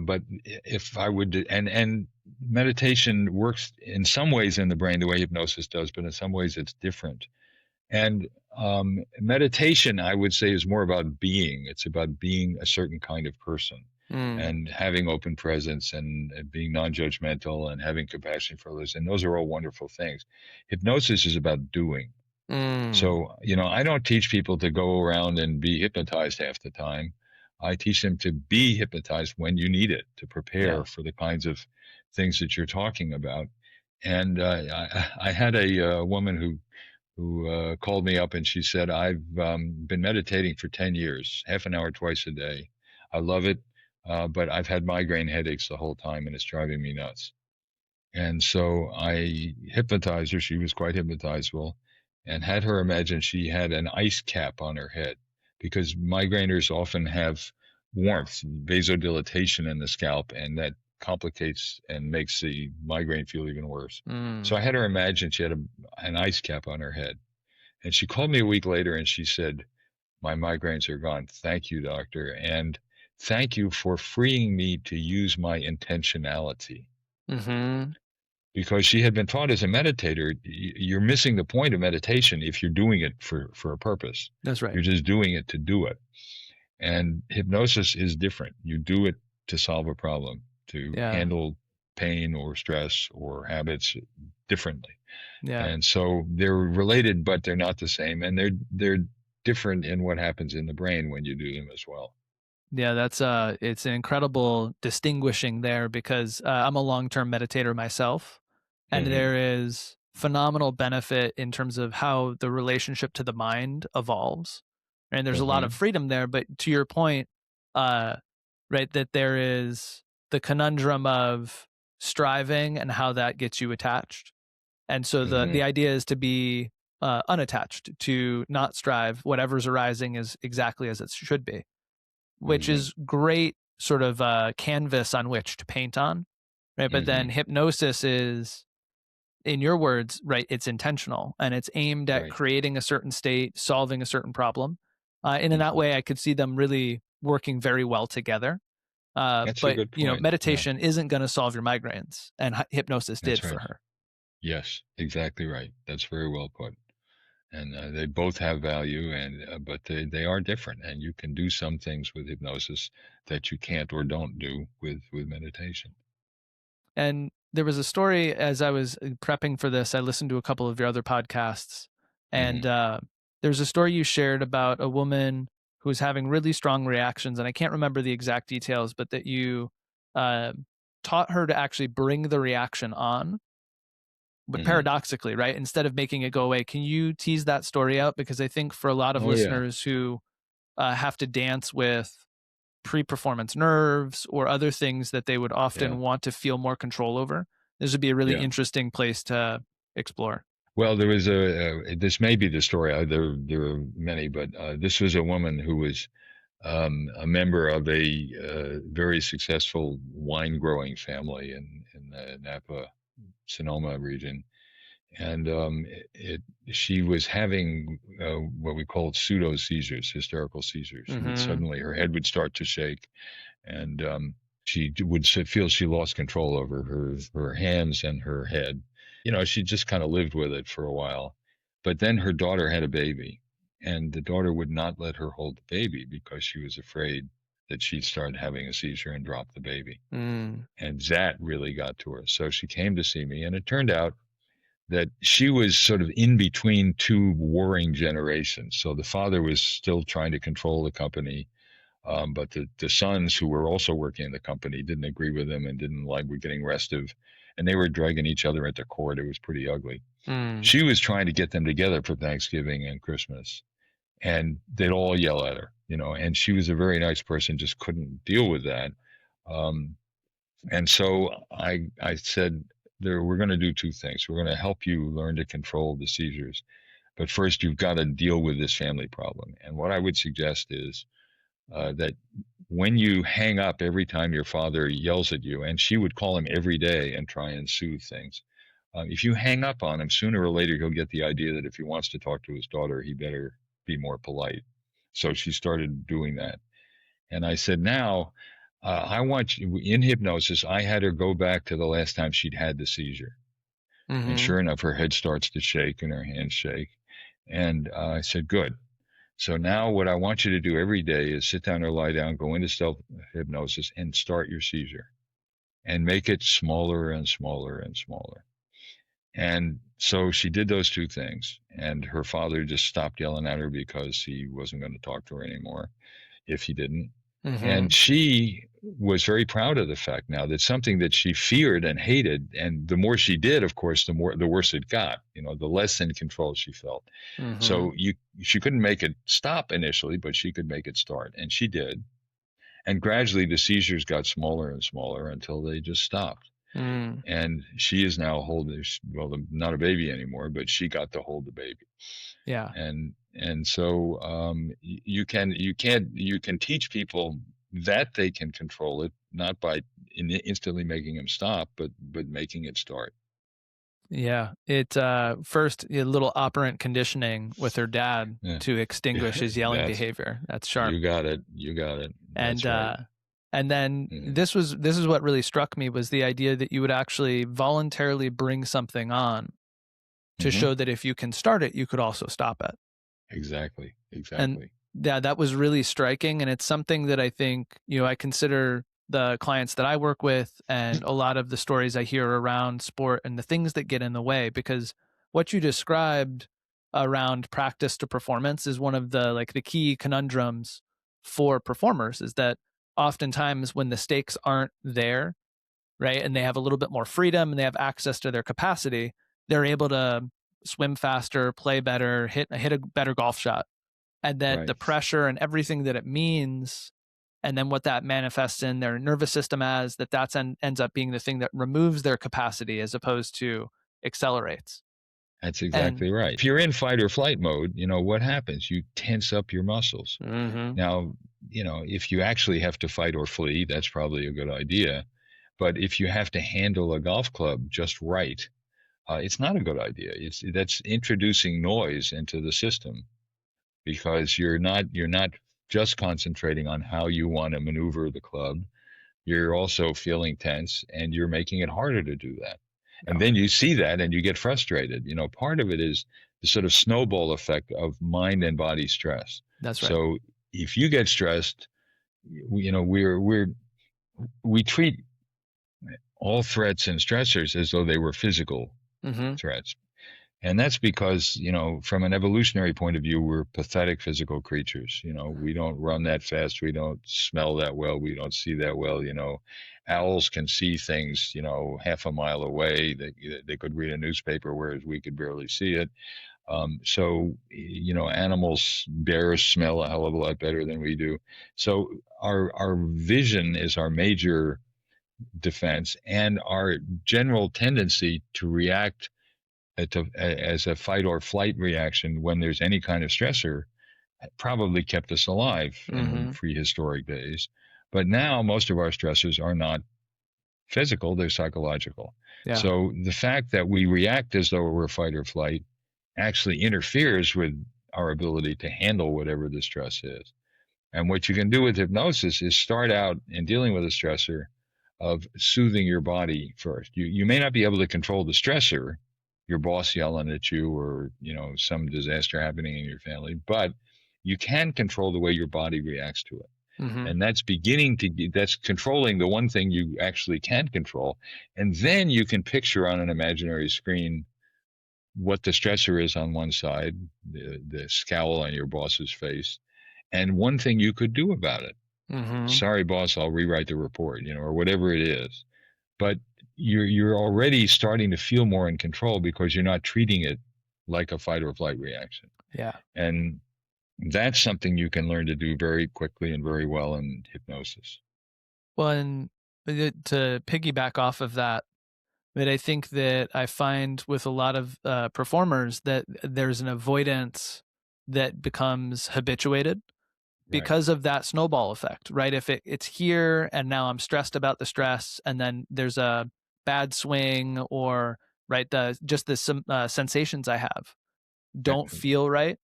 But if I would, and meditation works in some ways in the brain the way hypnosis does, but in some ways it's different. And meditation, I would say, is more about being. It's about being a certain kind of person and having open presence and being non-judgmental and having compassion for others. And those are all wonderful things. Hypnosis is about doing. So, I don't teach people to go around and be hypnotized half the time. I teach them to be hypnotized when you need it, to prepare for the kinds of things that you're talking about. And I had a woman who called me up and she said, I've been meditating for 10 years, half an hour twice a day. I love it, but I've had migraine headaches the whole time and it's driving me nuts. And so I hypnotized her. She was quite hypnotizable, and had her imagine she had an ice cap on her head, because migraineurs often have warmth, vasodilatation in the scalp, and that complicates and makes the migraine feel even worse. So I had her imagine she had an ice cap on her head. And she called me a week later and she said, my migraines are gone. Thank you, doctor. And thank you for freeing me to use my intentionality. Mm-hmm. Because she had been taught as a meditator, you're missing the point of meditation if you're doing it for a purpose. That's right. You're just doing it to do it. And hypnosis is different. You do it to solve a problem, to handle pain or stress or habits differently. Yeah. And so they're related, but they're not the same. And they're different in what happens in the brain when you do them as well. Yeah, that's it's an incredible distinguishing there, because I'm a long-term meditator myself, and there is phenomenal benefit in terms of how the relationship to the mind evolves. And there's a lot of freedom there, but to your point, right, that there is the conundrum of striving and how that gets you attached. And so the idea is to be unattached, to not strive. Whatever's arising is exactly as it should be, which is great sort of canvas on which to paint on, right? But then hypnosis is, in your words, right, it's intentional and it's aimed at creating a certain state, solving a certain problem. And in that way, I could see them really working very well together. That's a good point. Meditation isn't going to solve your migraines, and hypnosis did for her. Yes, exactly right. That's very well put. And they both have value, but they are different. And you can do some things with hypnosis that you can't or don't do with meditation. And there was a story, as I was prepping for this, I listened to a couple of your other podcasts, and there's a story you shared about a woman who was having really strong reactions, and I can't remember the exact details, but that you taught her to actually bring the reaction on, but paradoxically, right? Instead of making it go away. Can you tease that story out? Because I think for a lot of listeners who have to dance with pre-performance nerves or other things that they would often want to feel more control over, this would be a really interesting place to explore. Well, there was this may be the story. There are many, but this was a woman who was a member of a very successful wine growing family in the Napa Sonoma region. and she was having what we called pseudo seizures, hysterical seizures. She would Mm-hmm. suddenly, her head would start to shake, and she would feel she lost control over her hands and her head. She just kind of lived with it for a while, but then her daughter had a baby, and the daughter would not let her hold the baby because she was afraid that she'd start having a seizure and drop the baby. Mm. And that really got to her. So she came to see me, and it turned out that she was sort of in between two warring generations. So the father was still trying to control the company, but the sons who were also working in the company didn't agree with him and didn't like were getting restive, and they were dragging each other into court. It was pretty ugly. Mm. She was trying to get them together for Thanksgiving and Christmas, and they'd all yell at her, and she was a very nice person, just couldn't deal with that. Um, and so I said, we're going to do two things. We're going to help you learn to control the seizures, but first you've got to deal with this family problem. And what I would suggest is that when you hang up every time your father yells at you, and she would call him every day and try and soothe things. If you hang up on him, sooner or later he'll get the idea that if he wants to talk to his daughter, he better be more polite. So she started doing that. And I said, now, I want you in hypnosis. I had her go back to the last time she'd had the seizure. And Mm-hmm. sure enough, her head starts to shake and her hands shake. And I said, good. So now what I want you to do every day is sit down or lie down, go into self hypnosis and start your seizure and make it smaller and smaller and smaller. And so she did those two things. And her father just stopped yelling at her because he wasn't going to talk to her anymore if he didn't. Mm-hmm. And she was very proud of the fact now that something that she feared and hated, and the more she did, of course, the worse it got. The less in control she felt. Mm-hmm. So she couldn't make it stop initially, but she could make it start, and she did. And gradually, the seizures got smaller and smaller until they just stopped. Mm. And she is now holding, well, not a baby anymore, but she got to hold the baby. Yeah. And so you can teach people that they can control it, not by instantly making them stop, but making it start. Yeah. It first a little operant conditioning with her dad Yeah, to extinguish his yelling that's behavior. That's sharp. you got it. You got it. And That's right. and then Mm-hmm. this is what really struck me was the idea that you would actually voluntarily bring something on to Mm-hmm. show that if you can start it, you could also stop it. Exactly. And Exactly. yeah, that was really striking. And it's something that I think, I consider the clients that I work with and a lot of the stories I hear around sport and the things that get in the way, because what you described around practice to performance is one of the key conundrums for performers is that oftentimes when the stakes aren't there, right, and they have a little bit more freedom and they have access to their capacity, they're able to swim faster, play better, hit a better golf shot, and that the Right. pressure and everything that it means, and then what that manifests in their nervous system as ends up being the thing that removes their capacity as opposed to accelerates. That's And exactly right. If you're in fight or flight mode, what happens? You tense up your muscles. mm-hmm, Now, if you actually have to fight or flee, that's probably a good idea. But if you have to handle a golf club just right, it's not a good idea. That's introducing noise into the system because you're not just concentrating on how you want to maneuver the club. You're also feeling tense, and you're making it harder to do that. And yeah, then you see that and you get frustrated. Part of it is the sort of snowball effect of mind and body stress. that's right. So if you get stressed, we treat all threats and stressors as though they were physical Mm-hmm, threats. And that's because, from an evolutionary point of view, we're pathetic physical creatures. We don't run that fast. We don't smell that well. We don't see that well. Owls can see things, half a mile away. They could read a newspaper, whereas we could barely see it. So, animals, bears smell a hell of a lot better than we do. So our vision is our major defense, and our general tendency to react as a fight or flight reaction when there's any kind of stressor probably kept us alive in mm-hmm, prehistoric days. But now most of our stressors are not physical, they're psychological. Yeah. So the fact that we react as though we're fight or flight actually interferes with our ability to handle whatever the stress is. And what you can do with hypnosis is start out in dealing with a stressor of soothing your body first. You may not be able to control the stressor, your boss yelling at you or, some disaster happening in your family, but you can control the way your body reacts to it. Mm-hmm. And that's controlling the one thing you actually can control. And then you can picture on an imaginary screen what the stressor is on one side, the scowl on your boss's face, and one thing you could do about it. Mm-hmm. Sorry, boss, I'll rewrite the report, or whatever it is. But you're already starting to feel more in control because you're not treating it like a fight or flight reaction. Yeah. And that's something you can learn to do very quickly and very well in hypnosis. Well, and to piggyback off of that, but I think that I find with a lot of performers that there's an avoidance that becomes habituated Right. because of that snowball effect, right? If it's here and now I'm stressed about the stress, and then there's a bad swing, or right, just the sensations I have don't feel right.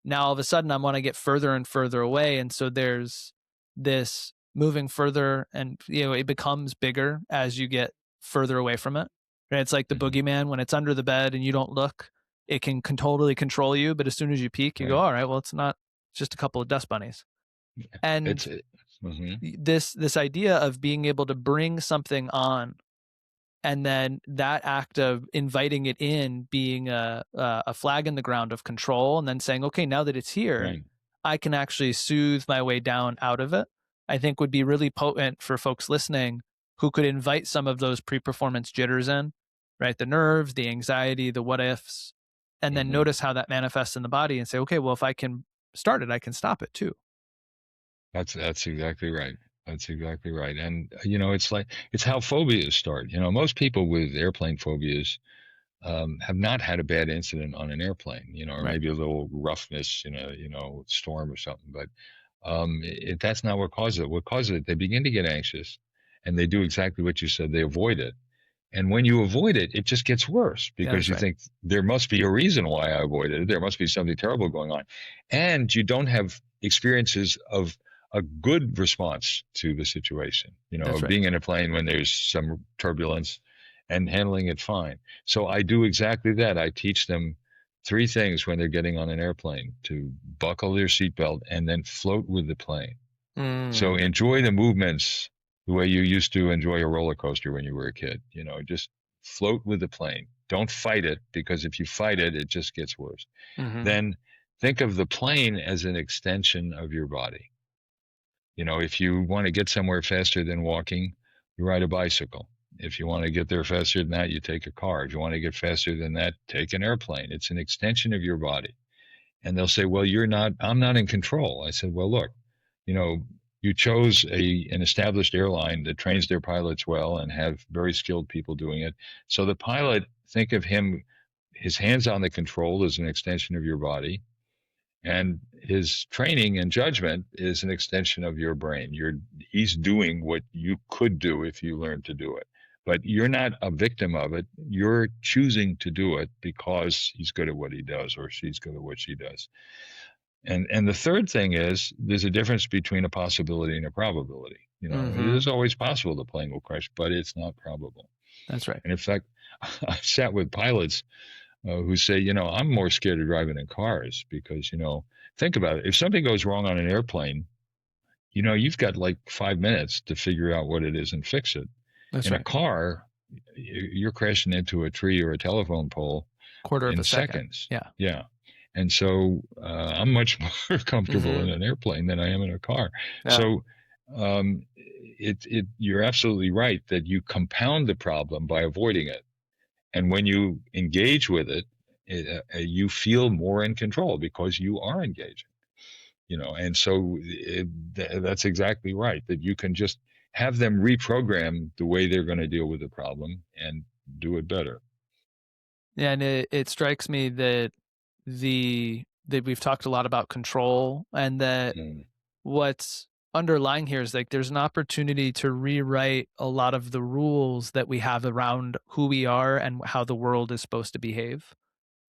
Now all of a sudden I want to get further and further away, and so there's this moving further, and it becomes bigger as you get further away from it. Right? It's like the Mm-hmm. boogeyman. When it's under the bed and you don't look, it can totally control you, but as soon as you peek, you go, Right. all right, well, it's not, it's just a couple of dust bunnies. It's And mm-hmm. this idea of being able to bring something on, and then that act of inviting it in being a flag in the ground of control, and then saying, okay, now that it's here, Right. I can actually soothe my way down out of it, I think would be really potent for folks listening who could invite some of those pre-performance jitters in, right? The nerves, the anxiety, the what ifs, and then Mm-hmm. notice how that manifests in the body and say, okay, well, if I can start it, I can stop it too. That's exactly right. That's exactly right. And it's how phobias start. Most people with airplane phobias have not had a bad incident on an airplane, or Right. maybe a little roughness, storm or something. But that's not what causes it. What causes it? They begin to get anxious, and they do exactly what you said. They avoid it. And when you avoid it, it just gets worse Yeah, because that's you right. think there must be a reason why I avoided it. There must be something terrible going on. And you don't have experiences of a good response to the situation, That's of right. being in a plane when there's some turbulence and handling it fine. So I do exactly that. I teach them three things when they're getting on an airplane: to buckle their seatbelt and then float with the plane. So Mm. enjoy the movements the way you used to enjoy a roller coaster when you were a kid. Just float with the plane. Don't fight it, because if you fight it, it just gets worse. Mm-hmm. Then think of the plane as an extension of your body. If you want to get somewhere faster than walking, you ride a bicycle. If you want to get there faster than that, you take a car. If you want to get faster than that, take an airplane. It's an extension of your body. And they'll say, well, I'm not in control. I said, well, look, you know, you chose an established airline that trains their pilots well and have very skilled people doing it. So the pilot, think of him, his hands on the control as an extension of your body, and his training and judgment is an extension of your brain. He's doing what you could do if you learned to do it. But you're not a victim of it. You're choosing to do it because he's good at what he does or she's good at what she does. And the third thing is there's a difference between a possibility and a probability. It Mm-hmm. is always possible the plane will crash, but it's not probable. That's right. And in fact, I sat with pilots who say, I'm more scared of driving in cars because, think about it. If something goes wrong on an airplane, you've got like 5 minutes to figure out what it is and fix it. That's In a right. car, you're crashing into a tree or a telephone pole Quarter of in a second. seconds. Yeah. Yeah. And so I'm much more comfortable Mm-hmm. in an airplane than I am in a car. Yeah. So you're absolutely right that you compound the problem by avoiding it. And when you engage with you feel more in control because you are engaging. And so that's exactly right, that you can just have them reprogram the way they're going to deal with the problem and do it better. Yeah, and it strikes me that that we've talked a lot about control, and that Mm. what's underlying here is like there's an opportunity to rewrite a lot of the rules that we have around who we are and how the world is supposed to behave.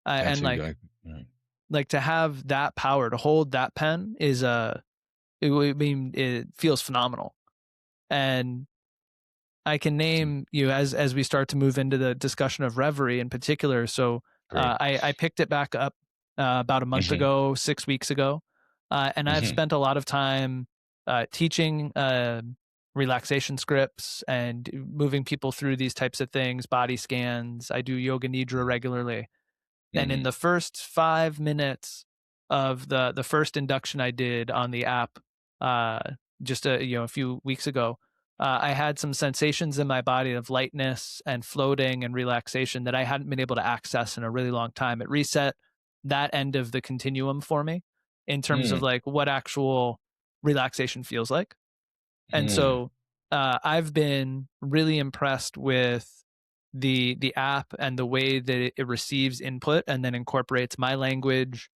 That's And exactly right. like to have that power to hold that pen is I mean, it feels phenomenal. And I can name you as we start to move into the discussion of reverie in particular. So Great. I picked it back up about a month Hmm. ago, 6 weeks ago, and I've Hmm. spent a lot of time teaching relaxation scripts and moving people through these types of things, body scans. I do yoga nidra regularly, and in Hmm. the first 5 minutes of the first induction I did on the app, uh, just a few weeks ago, I had some sensations in my body of lightness and floating and relaxation that I hadn't been able to access in a really long time. It reset that end of the continuum for me in terms of Mm. like what actual relaxation feels like. And Mm. so I've been really impressed with the app and the way that it receives input and then incorporates my language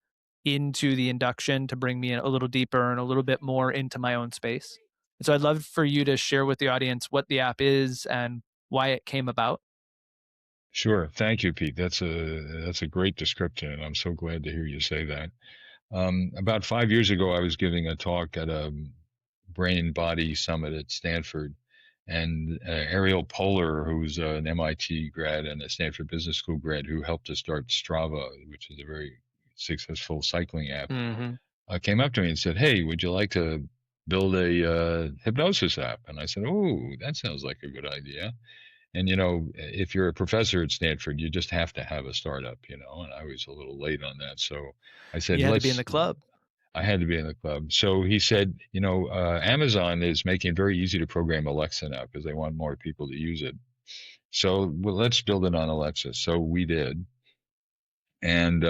into the induction to bring me a little deeper and a little bit more into my own space. And so I'd love for you to share with the audience what the app is and why it came about. Sure. Thank you, Pete. That's a great description, and I'm so glad to hear you say that. About 5 years ago, I was giving a talk at a brain body summit at Stanford, and Ariel Polar, who's an MIT grad and a Stanford Business School grad who helped to start Strava, which is a very successful cycling app, Mm-hmm. came up to me and said, "Hey, would you like to build a hypnosis app?" And I said, "Oh, that sounds like a good idea." And if you're a professor at Stanford, you just have to have a startup, and I was a little late on that. So I said, You had to be in the let's, club. I had to be in the club. So he said, Amazon is making it very easy to program Alexa now because they want more people to use it. So well, let's build it on Alexa. So we did. And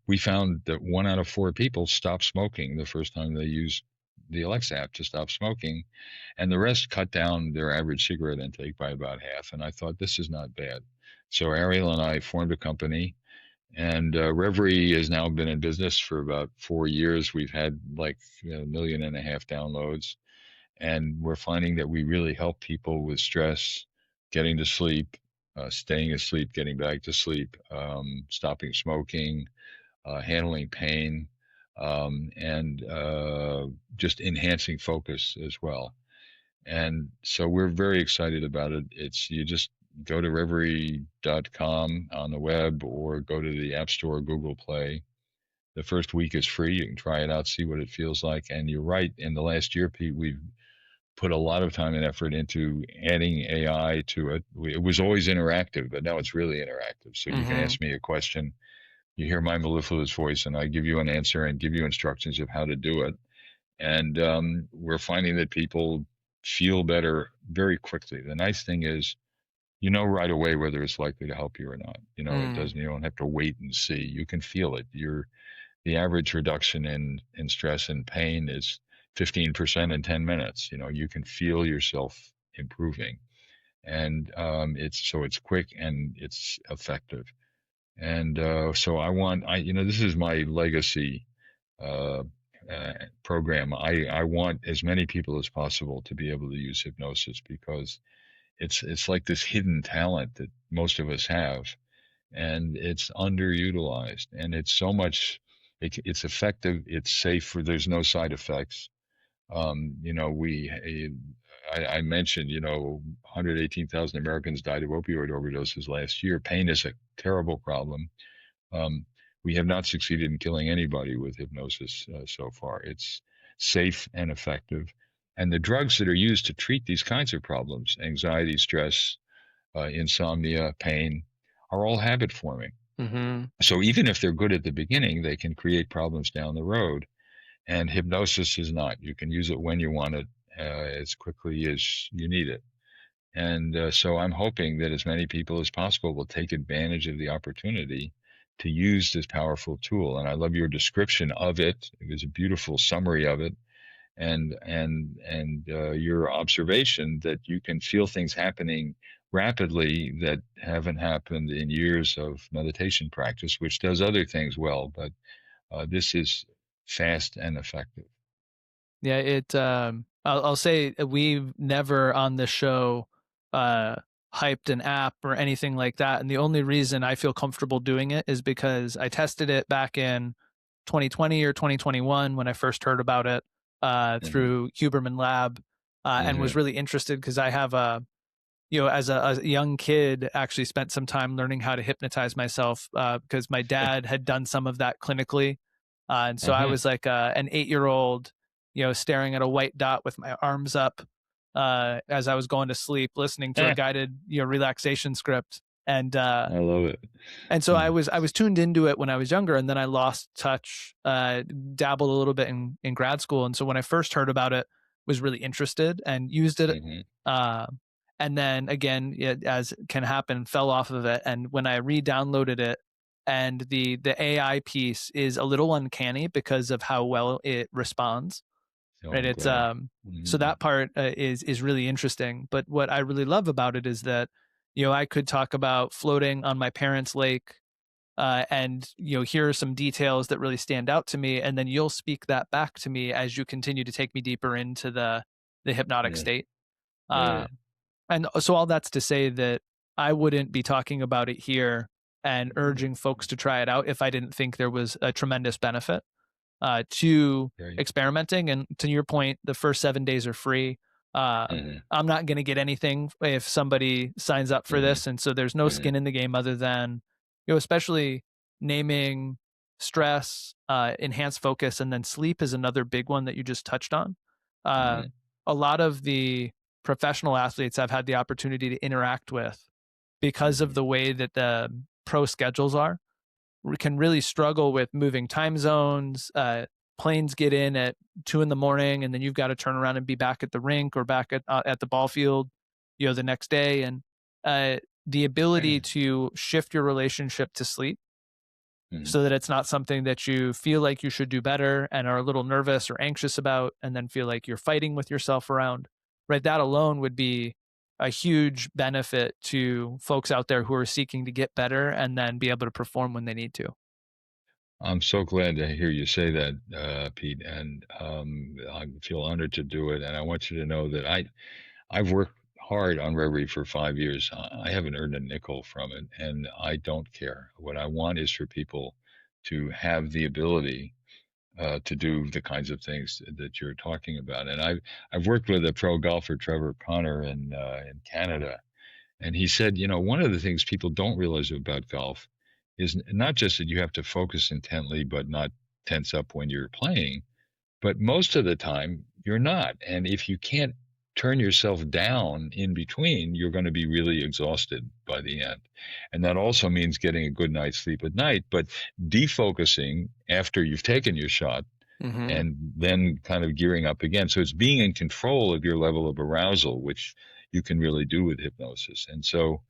we found that 1 out of 4 people stopped smoking the first time they used the Alexa app to stop smoking, and the rest cut down their average cigarette intake by about half. And I thought this is not bad. So Ariel and I formed a company, and Reverie has now been in business for about 4 years. We've had like 1.5 million downloads, and we're finding that we really help people with stress, getting to sleep, staying asleep, getting back to sleep, stopping smoking, handling pain, and just enhancing focus as well. And so we're very excited about it. It's you just go to reverie.com on the web or go to the App Store, Google Play. The first week is free. You can try it out, see what it feels like. And you're right. In the last year, Pete, we've put a lot of time and effort into adding AI to it. It was always interactive, but now it's really interactive. So you can Mm-hmm. ask me a question, you hear my mellifluous voice, and I give you an answer and give you instructions of how to do it. And we're finding that people feel better very quickly. The nice thing is, right away whether it's likely to help you or not. It Mm. doesn't. You don't have to wait and see. You can feel it. The average reduction in stress and pain is 15% in 10 minutes. You can feel yourself improving, and it's quick and it's effective. And so this is my legacy uh, program. I want as many people as possible to be able to use hypnosis because it's like this hidden talent that most of us have, and it's underutilized. And it's so much. It's effective. It's safe. There's no side effects. I mentioned, 118,000 Americans died of opioid overdoses last year. Pain is a terrible problem. Um, we have not succeeded in killing anybody with hypnosis so far. It's safe and effective. And the drugs that are used to treat these kinds of problems, anxiety, stress, insomnia, pain, are all habit forming. Mm-hmm. So even if they're good at the beginning, they can create problems down the road. And hypnosis is not. You can use it when you want it, as quickly as you need it. And so I'm hoping that as many people as possible will take advantage of the opportunity to use this powerful tool. And I love your description of it. It was a beautiful summary of it, and your observation that you can feel things happening rapidly that haven't happened in years of meditation practice, which does other things well, but this is fast and effective. Yeah, I'll say we've never on the show uh hyped an app or anything like that. And the only reason I feel comfortable doing it is because I tested it back in 2020 or 2021 when I first heard about it Hmm. through Huberman Lab, and was Hmm. really interested because I have as a young kid, actually spent some time learning how to hypnotize myself because my dad had done some of that clinically. And so I Uh-huh. was like an 8 year old, staring at a white dot with my arms up as I was going to sleep, listening to a Eh, guided, relaxation script. And I love it. and so Uh, I was tuned into it when I was younger, and then I lost touch, dabbled a little bit in grad school, and so when I first heard about it, was really interested and used it, mhm. uh, and then again, as can happen, fell off of it. And when I re-downloaded it, and the AI piece is a little uncanny because of how well it responds. So Right? I'm It's glad. so Mhm. that part is really interesting. But what I really love about it is that I could talk about floating on my parents' lake, and here are some details that really stand out to me, and then you'll speak that back to me as you continue to take me deeper into the hypnotic Yeah, state. yeah, And so all that's to say that I wouldn't be talking about it here and yeah. urging folks to try it out if I didn't think there was a tremendous benefit to Great. experimenting. And to your point, the first 7 days are free. Mhm, I'm not going to get anything if somebody signs up for mhm, this, and so there's no mhm, skin in the game other than especially naming stress, enhanced focus, and then sleep is another big one that you just touched on. Uh, mhm, a lot of the professional athletes I've had the opportunity to interact with because of mhm, the way that the pro schedules are can really struggle with moving time zones. Planes get in at 2 in the morning, and then you've got to turn around and be back at the rink or back at the ball field, the next day. And the ability yeah, to shift your relationship to sleep mhm. so that it's not something that you feel like you should do better and are a little nervous or anxious about, and then feel like you're fighting with yourself around. Right, that alone would be a huge benefit to folks out there who are seeking to get better and then be able to perform when they need to. I'm so glad to hear you say that, Pete, and I feel honored to do it. And I want you to know that I've worked hard on Reverie for 5 years. I haven't earned a nickel from it, and I don't care. What I want is for people to have the ability to do the kinds of things that you're talking about. And I've worked with a pro golfer, Trevor Connor, in Canada, and he said, one of the things people don't realize about golf is not just that you have to focus intently, but not tense up when you're playing, but most of the time you're not. And if you can't turn yourself down in between, you're going to be really exhausted by the end. And that also means getting a good night's sleep at night, but defocusing after you've taken your shot Hmm. and then kind of gearing up again. So it's being in control of your level of arousal, which you can really do with hypnosis. And so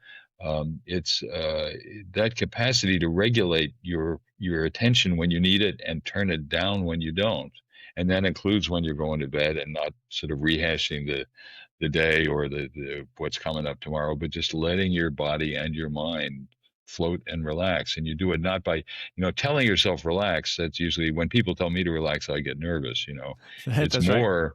it's that capacity to regulate your attention when you need it and turn it down when you don't. And that includes when you're going to bed and not sort of rehashing the day or the what's coming up tomorrow, but just letting your body and your mind float and relax. And you do it not by, telling yourself relax. That's usually when people tell me to relax, I get nervous. It's That's right. more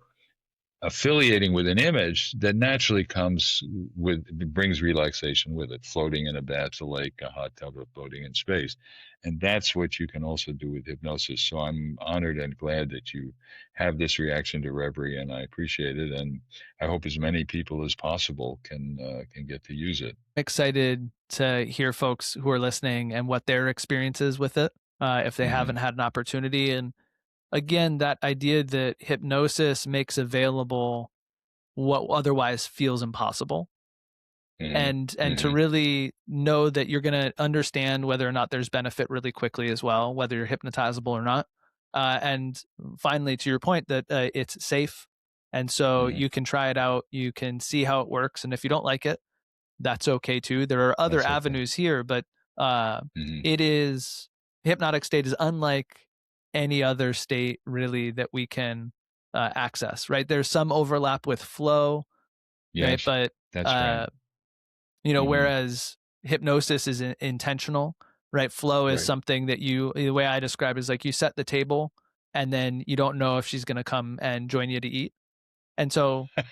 affiliating with an image that naturally comes with brings relaxation with it, floating in a bath, a lake, a hot tub, or floating in space. And that's what you can also do with hypnosis. So I'm honored and glad that you have this reaction to reverie, and I appreciate it. And I hope as many people as possible can get to use it. Excited to hear folks who are listening and what their experiences with it, if they Hmm. haven't had an opportunity. And again, that idea that hypnosis makes available what otherwise feels impossible. Hmm. And to Hmm. really know that you're going to understand whether or not there's benefit really quickly as well, whether you're hypnotizable or not. And finally, to your point, that it's safe. And so Hmm. you can try it out, you can see how it works. And if you don't like it, that's okay too. There are other That's okay. avenues here, but uh, Hmm. it is hypnotic state is unlike any other state really that we can access. Right, there's some overlap with flow, right, Yes, but that's right. uh, Hmm. whereas hypnosis is intentional, right? Flow is Right. something that the way I describe it is like you set the table and then you don't know if she's going to come and join you to eat. And so That's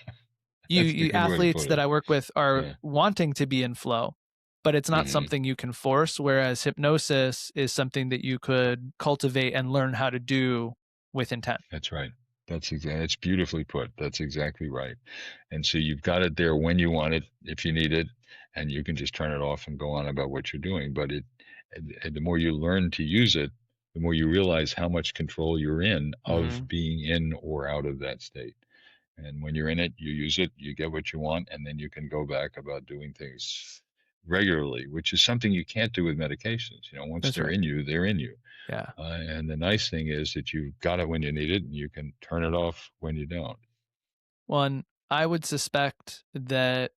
a you good way to athletes put that it. I work with are Yeah. wanting to be in flow, but it's not Hmm. something you can force. Whereas hypnosis is something that you could cultivate and learn how to do with intent. That's right. That's beautifully put. That's exactly right. And so you've got it there when you want it, if you need it, and you can just turn it off and go on about what you're doing. But the more you learn to use it, the more you realize how much control you're in of Hmm. being in or out of that state. And when you're in it, you use it, you get what you want, and then you can go back about doing things regularly, which is something you can't do with medications. Once That's they're right. in you, they're in you. Yeah. And the nice thing is that you've got it when you need it, and you can turn it off when you don't. One, I would suspect that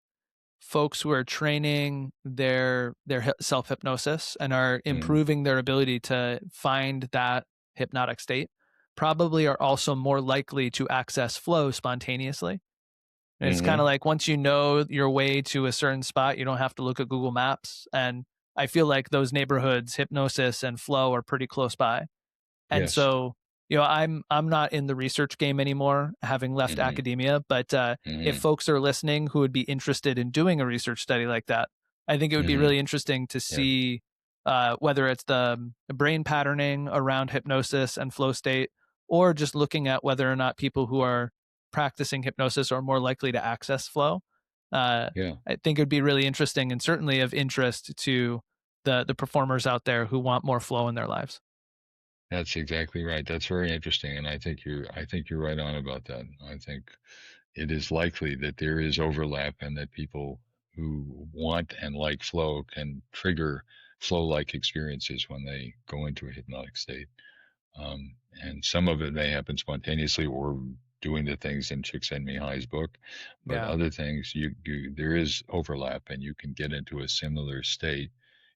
folks who are training their self hypnosis and are Mm, improving their ability to find that hypnotic state probably are also more likely to access flow spontaneously. And it's kind hmm. of like once you know your way to a certain spot, you don't have to look at Google Maps. And I feel like those neighborhoods, hypnosis and flow, are pretty close by. And Yes. so, I'm not in the research game anymore, having left Hmm. academia. But if Hmm. folks are listening who would be interested in doing a research study like that, I think it would be Hmm. really interesting to Yes. see whether it's the brain patterning around hypnosis and flow state, or just looking at whether or not people who are practicing hypnosis are more likely to access flow. Yeah. I think it would be really interesting and certainly of interest to the performers out there who want more flow in their lives. That's exactly right. That's very interesting, and I think you're right on about that. I think it is likely that there is overlap, and that people who want and like flow can trigger flow-like experiences when they go into a hypnotic state. And some of it may happen spontaneously or doing the things in Csikszentmihalyi's book, but Yeah. other things there is overlap, and you can get into a similar state.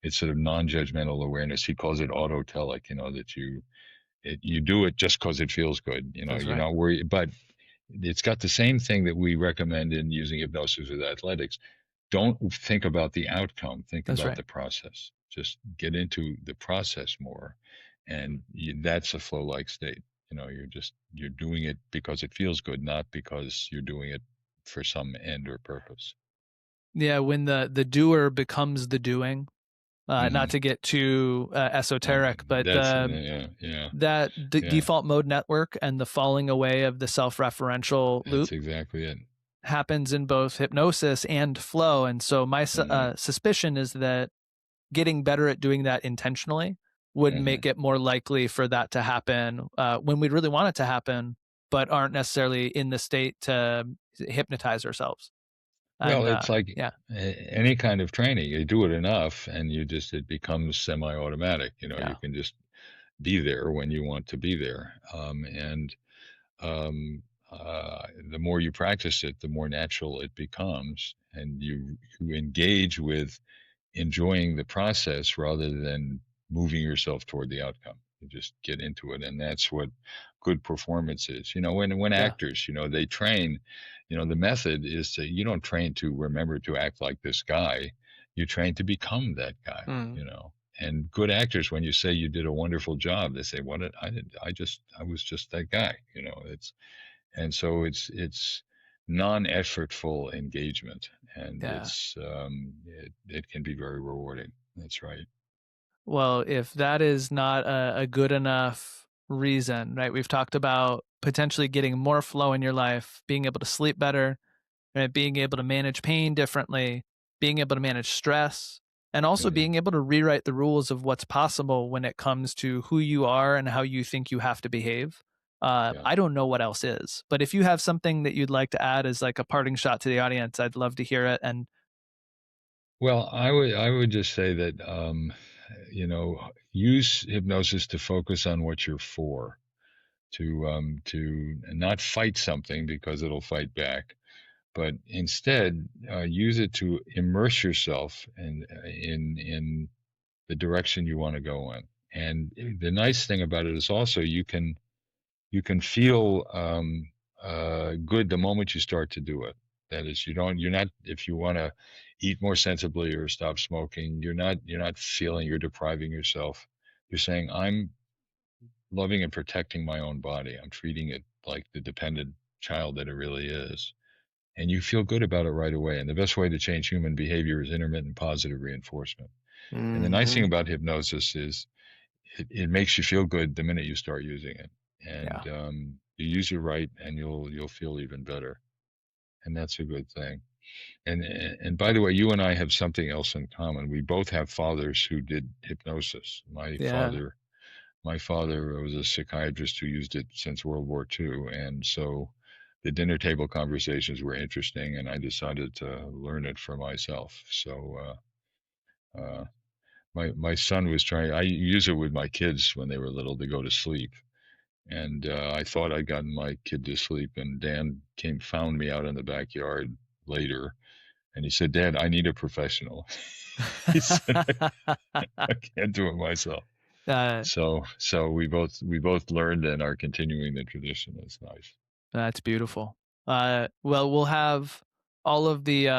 It's sort of non-judgmental awareness. He calls it autotelic, that you do it just because it feels good. That's You're right. not worried, but it's got the same thing that we recommend in using hypnosis with athletics. Don't think about the outcome. Think That's about right. the process. Just get into the process more, and that's a flow-like state. You're doing it because it feels good, not because you're doing it for some end or purpose. Yeah, when the doer becomes the doing, not Hmm. to get too esoteric, but That's yeah, yeah, that yeah. default mode network and the falling away of the self-referential loop That's exactly it. happens in both hypnosis and flow. And so my Hmm. suspicion is that getting better at doing that intentionally would Hmm. make it more likely for that to happen when we really want it to happen, but aren't necessarily in the state to hypnotize ourselves. Well, And it's like yeah, any kind of training. You do it enough, and it becomes semi-automatic. You yeah, can just be there when you want to be there. And um, the more you practice it, the more natural it becomes, and you engage with enjoying the process rather than moving yourself toward the outcome. You just get into it, and that's what good performance is. When yeah. actors, they train, the method is you don't train to remember to act like this guy. You train to become that guy. Mm, You know. And good actors, when you say you did a wonderful job, they say, "What did I did? I was just that guy." And so it's non-effortful engagement, and yeah. it can be very rewarding. That's right. Well, if that is not a good enough reason, right? We've talked about potentially getting more flow in your life, being able to sleep better, right? Being able to manage pain differently, being able to manage stress, and also Hmm. being able to rewrite the rules of what's possible when it comes to who you are and how you think you have to behave. Yeah. I don't know what else is, but if you have something that you'd like to add as like a parting shot to the audience, I'd love to hear it. And Well, I would just say that use hypnosis to focus on what you're for, to not fight something because it'll fight back, but instead use it to immerse yourself in the direction you want to go in. And the nice thing about it is also you can feel good the moment you start to do it. That is, you're not, if you want to eat more sensibly or stop smoking, you're not feeling you're depriving yourself. You're saying, I'm loving and protecting my own body. I'm treating it like the dependent child that it really is. And you feel good about it right away. And the best way to change human behavior is intermittent positive reinforcement. And the nice thing Hmm. about hypnosis is it makes you feel good the minute you start using it. Yeah. And you use it right, and you'll feel even better. And that's a good thing. And by the way, you and I have something else in common. We both have fathers who did hypnosis. Yeah. My father was a psychiatrist who used it since World War II, and so the dinner table conversations were interesting, and I decided to learn it for myself. So my son was trying. I use it with my kids when they were little to go to sleep, and I thought I'd gotten my kid to sleep, and Dan came found me out in the backyard later, and he said, "Dad, I need a professional." He said, "I can't do it myself." uh, So we both learned and are continuing the tradition. It's nice. That's beautiful. Well, we'll have all of the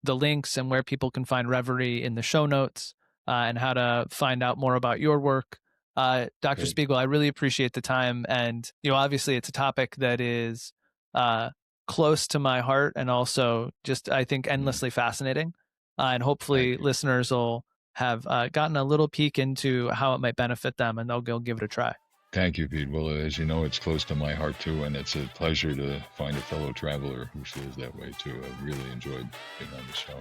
links and where people can find Reverie in the show notes, and how to find out more about your work. Dr. Great. Spiegel, I really appreciate the time, and obviously it's a topic that is uh, close to my heart, and also just I think Mm, endlessly fascinating. And hopefully, thank you. listeners will have gotten a little peek into how it might benefit them, and they'll go give it a try. Thank you, Pete. Well, as you know, it's close to my heart too, and it's a pleasure to find a fellow traveler who feels that way too. I've really enjoyed being on the show.